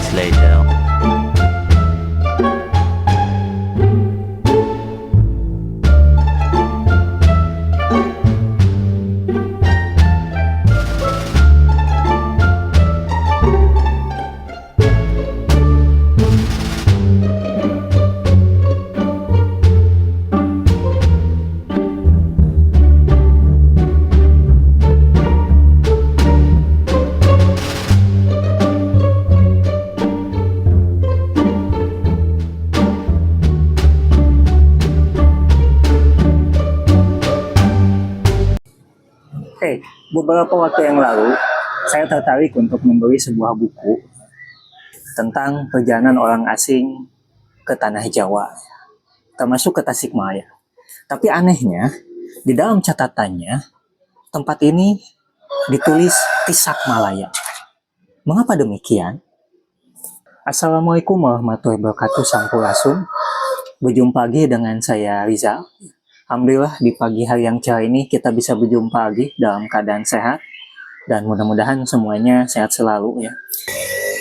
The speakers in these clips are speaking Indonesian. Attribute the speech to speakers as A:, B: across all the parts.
A: minutes later.
B: Oke, beberapa waktu yang lalu saya tertarik untuk membeli sebuah buku tentang perjalanan orang asing ke tanah Jawa, termasuk ke Tasikmalaya. Tapi anehnya, di dalam catatannya, tempat ini ditulis Tisakmalaya. Mengapa demikian? Assalamualaikum warahmatullahi wabarakatuh, Sampurasun. Berjumpa lagi dengan saya Rizal. Alhamdulillah di pagi hari yang cerah ini kita bisa berjumpa lagi dalam keadaan sehat dan mudah-mudahan semuanya sehat selalu ya.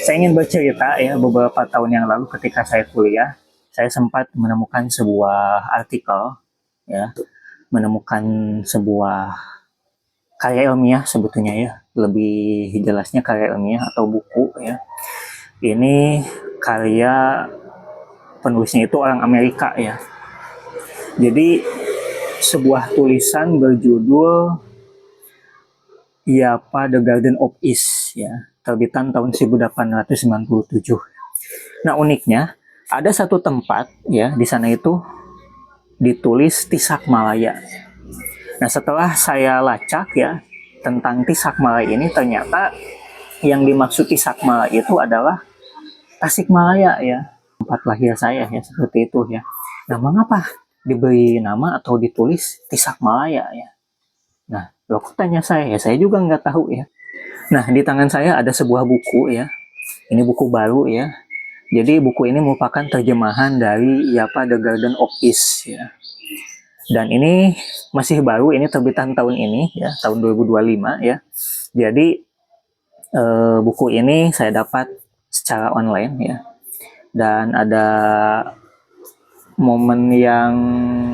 B: Saya ingin bercerita ya, beberapa tahun yang lalu ketika saya kuliah, saya sempat menemukan sebuah artikel ya, menemukan sebuah karya ilmiah sebetulnya ya, lebih jelasnya karya ilmiah atau buku ya. Ini karya penulisnya itu orang Amerika ya. Jadi sebuah tulisan berjudul Yapa The Garden of East ya, terbitan tahun 1897. Nah, uniknya ada satu tempat ya di sana itu ditulis Tisakmalaya. Nah, setelah saya lacak ya tentang Tisakmalaya ini, ternyata yang dimaksud Tisakmalaya itu adalah Tasikmalaya ya, tempat lahir saya ya, seperti itu ya. Nah, mengapa diberi nama atau ditulis Tisakmalaya ya? Nah, loh kok tanya saya? Ya, saya juga nggak tahu ya. Nah, di tangan saya ada sebuah buku ya. Ini buku baru ya. Jadi buku ini merupakan terjemahan dari Yapa The Garden of East ya. Dan ini masih baru, ini terbitan tahun ini ya, tahun 2025 ya. Jadi buku ini saya dapat secara online ya. Dan ada momen yang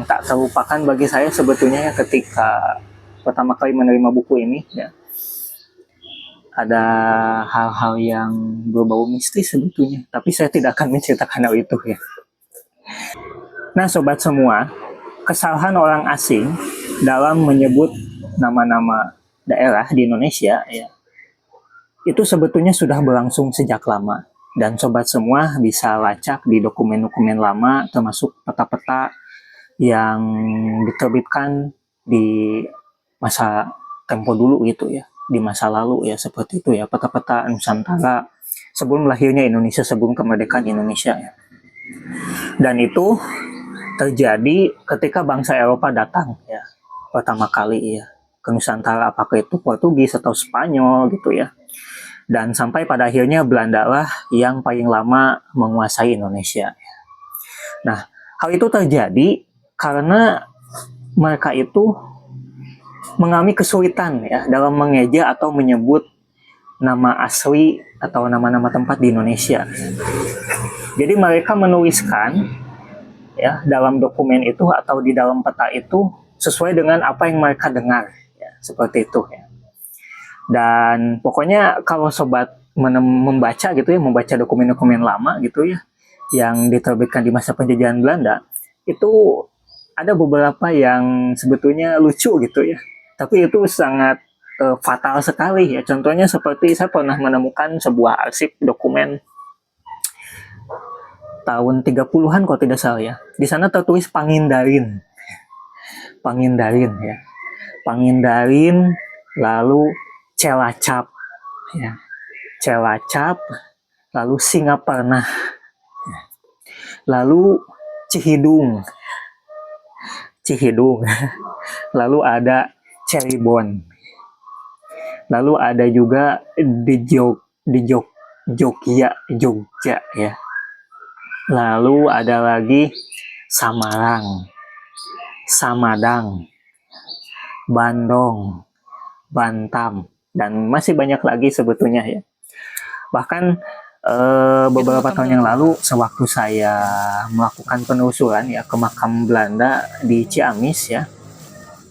B: tak terlupakan bagi saya sebetulnya ya, ketika pertama kali menerima buku ini ya. Ada hal-hal yang berbau mistis sebetulnya, tapi saya tidak akan menceritakan hal itu ya. Nah, sobat semua, kesalahan orang asing dalam menyebut nama-nama daerah di Indonesia ya, itu sebetulnya sudah berlangsung sejak lama. Dan sobat semua bisa lacak di dokumen-dokumen lama, termasuk peta-peta yang diterbitkan di masa tempo dulu gitu ya, di masa lalu ya, seperti itu ya, peta-peta Nusantara sebelum lahirnya Indonesia, sebelum kemerdekaan Indonesia ya. Dan itu terjadi ketika bangsa Eropa datang ya, pertama kali ya ke Nusantara, apakah itu Portugis atau Spanyol gitu ya. Dan sampai pada akhirnya Belanda lah yang paling lama menguasai Indonesia. Nah, hal itu terjadi karena mereka itu mengalami kesulitan ya dalam mengeja atau menyebut nama asli atau nama-nama tempat di Indonesia. Jadi mereka menuliskan ya dalam dokumen itu atau di dalam peta itu sesuai dengan apa yang mereka dengar ya, seperti itu ya. Dan pokoknya kalau sobat membaca gitu ya, membaca dokumen-dokumen lama gitu ya, yang diterbitkan di masa penjajahan Belanda, itu ada beberapa yang sebetulnya lucu gitu ya. Tapi itu sangat fatal sekali ya. Contohnya seperti saya pernah menemukan sebuah arsip dokumen tahun 30-an kalau tidak salah ya. Di sana tertulis Pangindarin. Pangindarin ya. Pangindarin, lalu Celacap ya. Celacap, lalu Singaparna, lalu Cihidung, lalu ada Cirebon, lalu ada juga Jogja ya, lalu ada lagi Samarang, Samadang, Bandung, Bantam, dan masih banyak lagi sebetulnya ya. Bahkan Beberapa tahun yang lalu, sewaktu saya melakukan penelusuran ya ke makam Belanda di Ciamis ya,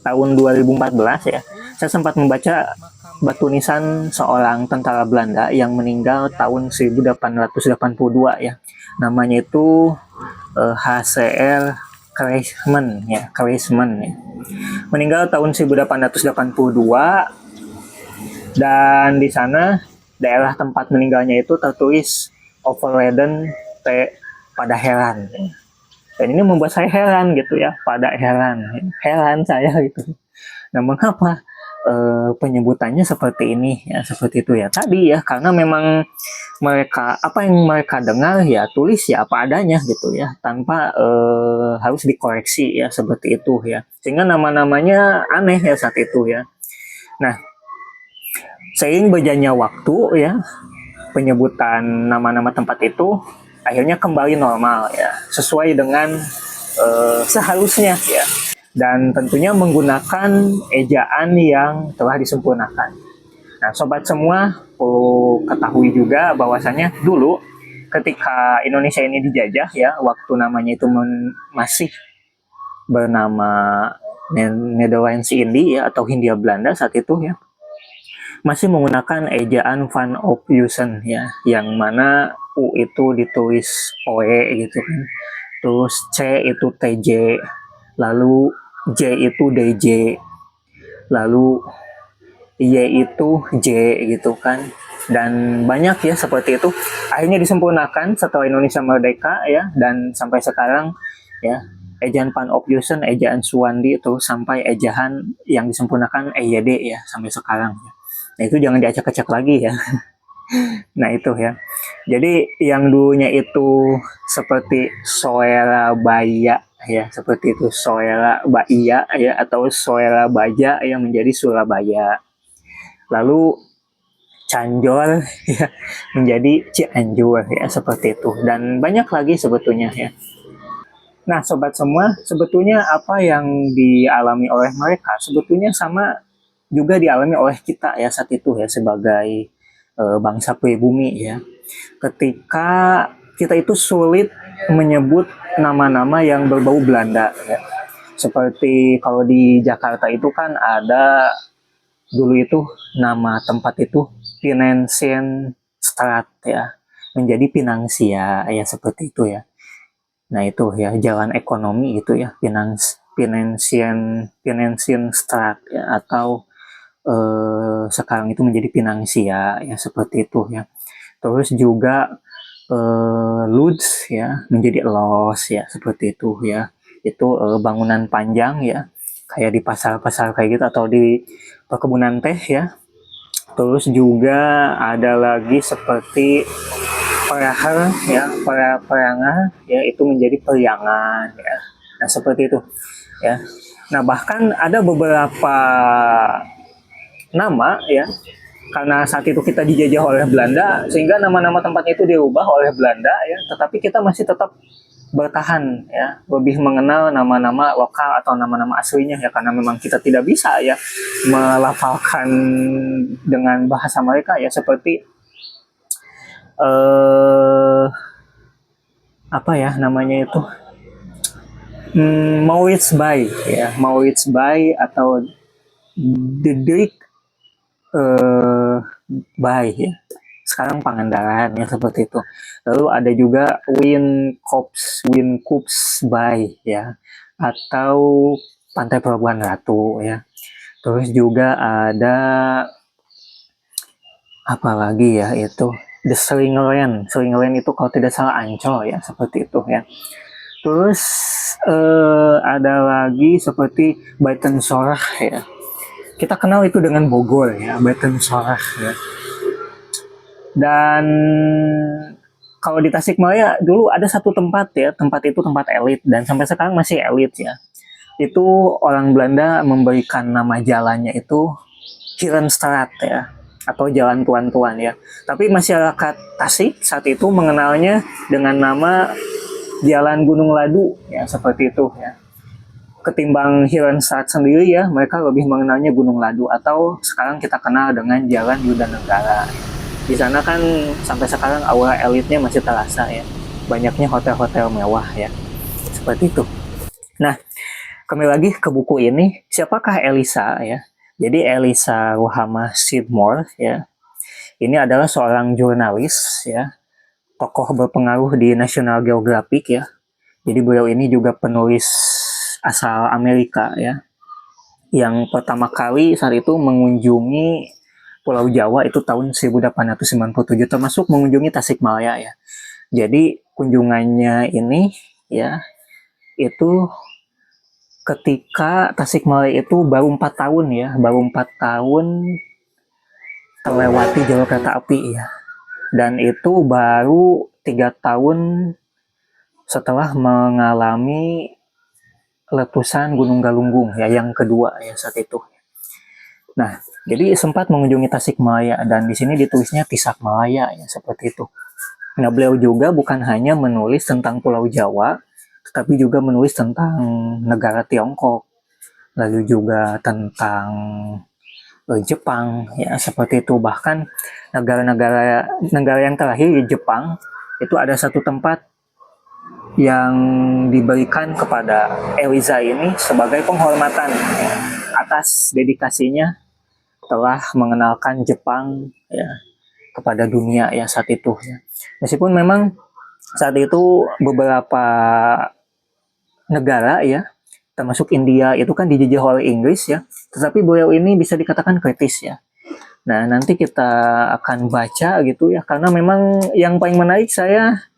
B: tahun 2014 ya, saya sempat membaca batu nisan seorang tentara Belanda yang meninggal tahun 1882 ya. Namanya itu HCR Kruisman ya, Kruisman ya. Meninggal tahun 1882 dan di sana daerah tempat meninggalnya itu tertulis Overleden T pada heran. Dan ini membuat saya heran gitu ya, pada heran saya gitu. Nah, mengapa penyebutannya seperti ini ya, seperti itu ya tadi ya, karena memang mereka apa yang mereka dengar ya tulis ya apa adanya gitu ya, tanpa harus dikoreksi ya, seperti itu ya, sehingga nama-namanya aneh ya saat itu ya. Nah, seiring berjalannya waktu ya, penyebutan nama-nama tempat itu akhirnya kembali normal ya, sesuai dengan seharusnya ya, dan tentunya menggunakan ejaan yang telah disempurnakan. Nah, sobat semua perlu ketahui juga bahwasanya dulu ketika Indonesia ini dijajah ya, waktu namanya itu masih bernama Nederlandse Indië ya, atau Hindia Belanda saat itu ya, masih menggunakan ejaan Van Ophuijsen ya, yang mana U itu ditulis OE gitu kan, terus C itu TJ, lalu J itu DJ, lalu Y itu J gitu kan, dan banyak ya seperti itu. Akhirnya disempurnakan setelah Indonesia merdeka ya, dan sampai sekarang ya, ejaan Van Ophuijsen, ejaan Suwandi, terus sampai ejaan yang disempurnakan EYD ya sampai sekarang ya. Nah, itu jangan diacak-acak lagi ya. Nah, itu ya. Jadi yang dulunya itu seperti Soerabaya ya, seperti itu Soerabaya ya, atau Soerabaja yang menjadi Surabaya. Lalu Canjor ya menjadi Cianjur ya, seperti itu, dan banyak lagi sebetulnya ya. Nah, sobat semua, sebetulnya apa yang dialami oleh mereka sebetulnya sama juga dialami oleh kita ya saat itu ya, sebagai bangsa pribumi ya. Ketika kita itu sulit menyebut nama-nama yang berbau Belanda ya. Seperti kalau di Jakarta itu kan ada dulu itu nama tempat itu Financiënstraat ya, menjadi Pinangsia ya, seperti itu ya. Nah, itu ya jalan ekonomi itu ya, Financiënstraat ya, atau sekarang itu menjadi Pinangsia ya, seperti itu ya. Terus juga Lodz ya menjadi Los ya, seperti itu ya. Itu bangunan panjang ya, kayak di pasar-pasar kayak gitu, atau di perkebunan teh ya. Terus juga ada lagi seperti Perahar ya, Perangah ya, itu menjadi Periangan ya. Nah, seperti itu ya. Nah, bahkan ada beberapa nama ya, karena saat itu kita dijajah oleh Belanda, sehingga nama-nama tempatnya itu dirubah oleh Belanda ya, tetapi kita masih tetap bertahan ya, lebih mengenal nama-nama lokal atau nama-nama aslinya ya, karena memang kita tidak bisa ya melafalkan dengan bahasa mereka ya, seperti apa ya namanya itu, Maurits Bay ya, Maurits Bay atau Diederik Bay ya, sekarang Pangandaran ya, seperti itu. Lalu ada juga Wynkops Bay ya, atau Pantai Pelabuhan Ratu ya. Terus juga ada apa lagi ya, itu The Slingerland itu kalau tidak salah Ancol ya, seperti itu ya. Terus ada lagi seperti Buitensorg ya. Kita kenal itu dengan Bogor ya, Buitensorg ya. Dan kalau di Tasikmalaya dulu ada satu tempat ya, tempat itu tempat elit dan sampai sekarang masih elit ya. Itu orang Belanda memberikan nama jalannya itu Herenstraat ya, atau Jalan Tuan-Tuan ya. Tapi masyarakat Tasik saat itu mengenalnya dengan nama Jalan Gunung Ladu ya, seperti itu ya. Ketimbang Herenstraat sendiri ya, mereka lebih mengenalnya Gunung Ladu, atau sekarang kita kenal dengan Jalan Yuda Negara. Di sana kan sampai sekarang aura elitnya masih terasa ya. Banyaknya hotel-hotel mewah ya. Seperti itu. Nah, kembali lagi ke buku ini, siapakah Elisa ya? Jadi Elisa Ruhamah Sidmore ya. Ini adalah seorang jurnalis ya, tokoh berpengaruh di National Geographic ya. Jadi beliau ini juga penulis asal Amerika ya, yang pertama kali saat itu mengunjungi Pulau Jawa itu tahun 1897, termasuk mengunjungi Tasikmalaya ya. Jadi kunjungannya ini ya, itu ketika Tasikmalaya itu baru 4 tahun ya, baru 4 tahun terlewati jalur kereta api ya. Dan itu baru 3 tahun setelah mengalami letusan Gunung Galunggung ya, yang kedua ya saat itu. Nah, jadi sempat mengunjungi Tasikmalaya dan di sini ditulisnya Tisakmalaya ya, seperti itu. Nah, beliau juga bukan hanya menulis tentang Pulau Jawa, tetapi juga menulis tentang negara Tiongkok, lalu juga tentang Jepang ya, seperti itu. Bahkan negara yang terakhir di Jepang itu ada satu tempat yang diberikan kepada Eliza ini sebagai penghormatan ya, atas dedikasinya telah mengenalkan Jepang ya kepada dunia ya saat itu ya. Meskipun memang saat itu beberapa negara ya, termasuk India itu kan dijajah oleh Inggris ya, tetapi beliau ini bisa dikatakan kritis ya. Nah, nanti kita akan baca gitu ya, karena memang yang paling menarik saya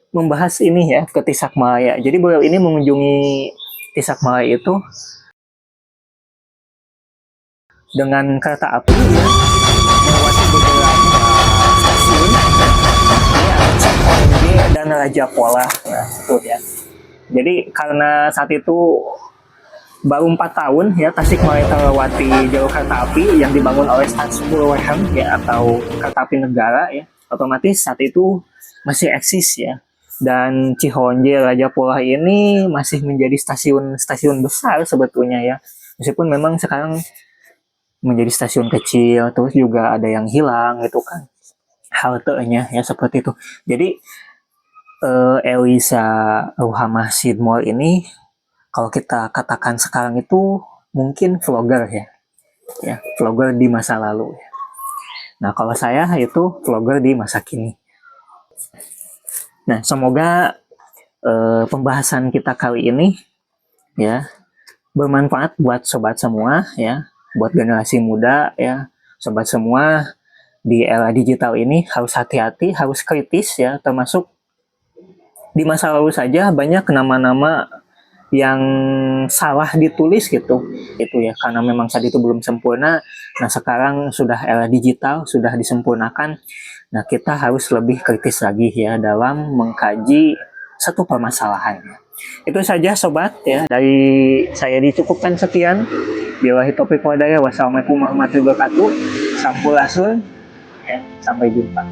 B: membahas ini ya, ke Tisakmalaya. Jadi beliau ini mengunjungi Tisakmalaya itu dengan kereta api ya, melewati beberapa stasiun ya, Cikonde dan Raja Pola. Nah, itu ya. Jadi karena saat itu baru 4 tahun ya Tasikmalaya terlewati jalur kereta api yang dibangun oleh Staatsbosbeheer ya, atau kereta api negara ya, otomatis saat itu masih eksis ya. Dan Cihonje Raja Pola ini masih menjadi stasiun besar sebetulnya ya. Meskipun memang sekarang menjadi stasiun kecil, terus juga ada yang hilang gitu kan haltenya ya, seperti itu. Jadi Elisa Ruhamah Sidmore ini kalau kita katakan sekarang itu mungkin vlogger ya, vlogger di masa lalu. Nah, kalau saya itu vlogger di masa kini. Nah, semoga pembahasan kita kali ini ya bermanfaat buat sobat semua ya, buat generasi muda ya, sobat semua di era digital ini harus hati-hati, harus kritis ya, termasuk di masa lalu saja banyak nama-nama yang salah ditulis gitu itu ya, karena memang saat itu belum sempurna. Nah, sekarang sudah era digital, sudah disempurnakan. Nah, kita harus lebih kritis lagi ya dalam mengkaji satu permasalahan. Itu saja sobat ya, dari saya dicukupkan sekian. Billahi taufiq wal hidayah. Wassalamualaikum warahmatullahi wabarakatuh. Sampurasun ya, sampai jumpa.